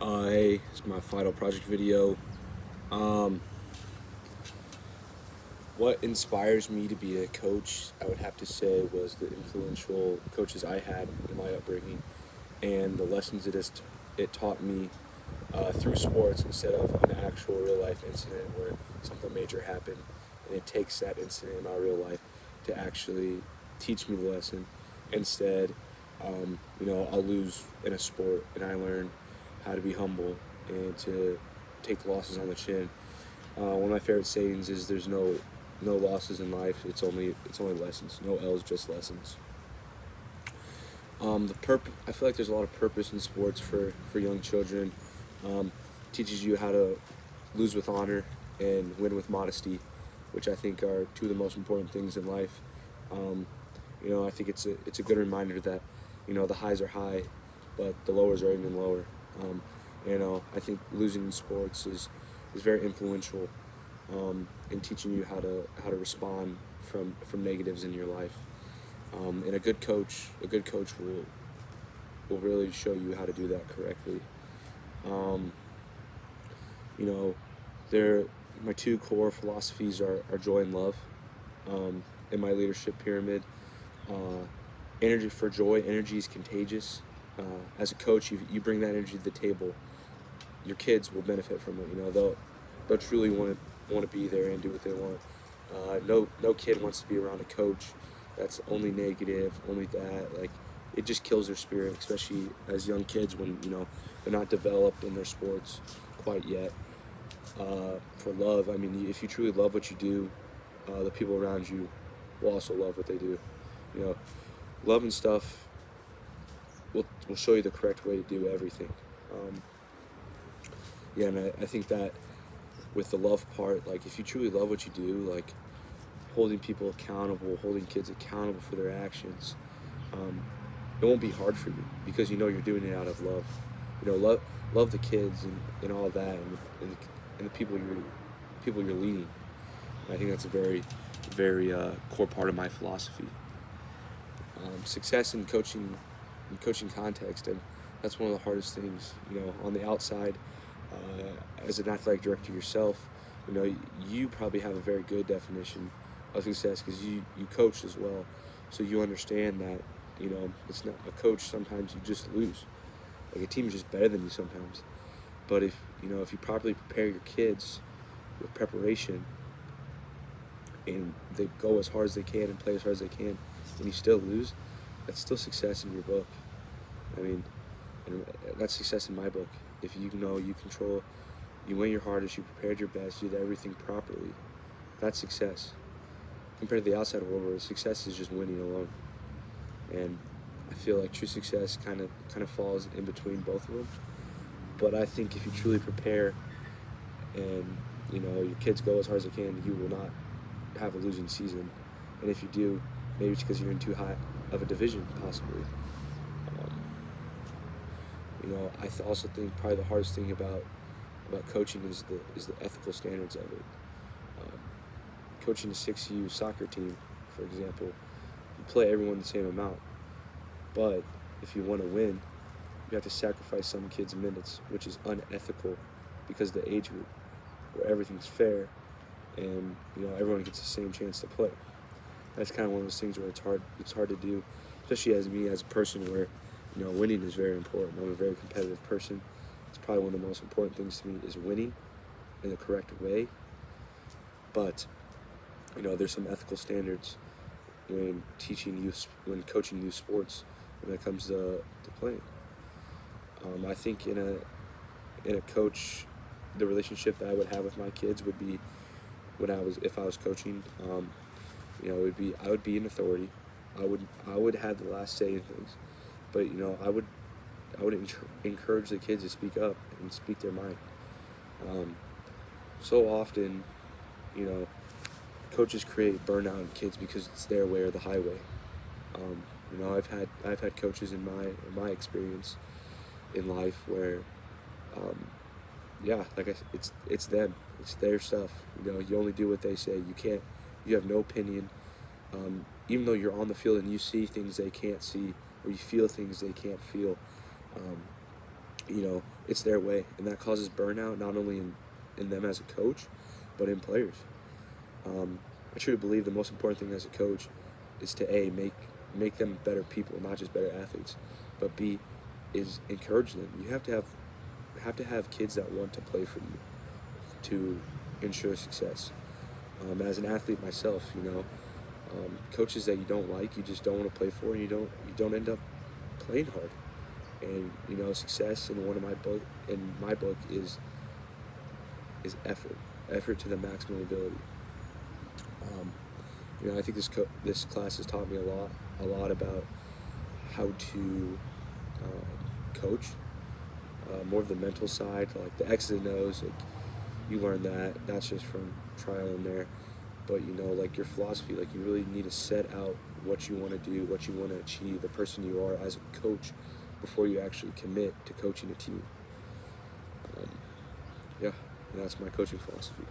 Hey, it's my final project video. Um, what inspires me to be a coach, I would have to say, was the influential coaches I had in my upbringing and the lessons it taught me through sports instead of an actual real life incident where something major happened. And it takes that incident in my real life to actually teach me the lesson. Instead, I'll lose in a sport and I learn how to be humble and to take losses on the chin. One of my favorite sayings is there's no losses in life. It's only lessons. No L's, just lessons. I feel like there's a lot of purpose in sports for young children. Um, Teaches you how to lose with honor and win with modesty, which I think are two of the most important things in life. Um, I think it's a good reminder that the highs are high, but the lows are even lower. Um, I think losing in sports is very influential in teaching you how to respond from negatives in your life. And a good coach will really show you how to do that correctly. Um, you know, there my two core philosophies are joy and love. In my leadership pyramid, uh, energy for joy. Energy is contagious. As a coach, you bring that energy to the table. Your kids will benefit from it. They'll truly want to be there and do what they want. No kid wants to be around a coach that's only negative, only that. Like, it just kills their spirit, especially as young kids when they're not developed in their sports quite yet. For love, I mean, if you truly love what you do, the people around you will also love what they do. You know, love and stuff will show you the correct way to do everything. Um, yeah, and I think that with the love part, like if you truly love what you do, like holding people accountable, holding kids accountable for their actions, um, it won't be hard for you because you're doing it out of love. Love the kids and all that, and the people you're leading. And I think that's a very, very core part of my philosophy. Success in coaching context, and that's one of the hardest things. On the outside, as an athletic director yourself, you probably have a very good definition of success because you coach as well, so you understand that it's not a coach. Sometimes you just lose. Like, a team is just better than you sometimes. But if you properly prepare your kids with preparation and they go as hard as they can and play as hard as they can, and you still lose, that's still success in your book. I mean, and that's success in my book. If you control, you went your hardest, you prepared your best, you did everything properly, that's success. Compared to the outside world where success is just winning alone. And I feel like true success kind of falls in between both of them. But I think if you truly prepare and your kids go as hard as they can, you will not have a losing season. And if you do, maybe it's because you're in too high of a division, possibly. Um, also think probably the hardest thing about coaching is the ethical standards of it. Um, Coaching a 6U soccer team, for example, you play everyone the same amount, but if you want to win, you have to sacrifice some kids' minutes, which is unethical because of the age group, where everything's fair and everyone gets the same chance to play. That's kind of one of those things where it's hard to do, especially as me as a person where winning is very important. I'm a very competitive person. It's probably one of the most important things to me is winning in the correct way. But there's some ethical standards when coaching youth sports when it comes to playing. I think in a coach, the relationship that I would have with my kids would be if I was coaching. It would be I would be an authority. I would have the last say in things, but I would encourage the kids to speak up and speak their mind. Um, so often, you know, coaches create burnout in kids because it's their way or the highway. I've had coaches in my experience in life where, um, yeah, like it's them, it's their stuff. You only do what they say. You have no opinion. Even though you're on the field and you see things they can't see, or you feel things they can't feel, um, it's their way, and that causes burnout not only in them as a coach, but in players. I truly believe the most important thing as a coach is to make them better people, not just better athletes, but B is encourage them. You have to have kids that want to play for you to ensure success. As an athlete myself, coaches that you don't like, you just don't want to play for, and you don't end up playing hard. And success in my book is effort to the maximum ability. Um, I think this class has taught me a lot about how to coach, more of the mental side, like the X's and O's. Like you learn that. That's just from trial and error. But like your philosophy, like you really need to set out what you want to do, what you want to achieve, the person you are as a coach, before you actually commit to coaching a team. Um, yeah, and that's my coaching philosophy.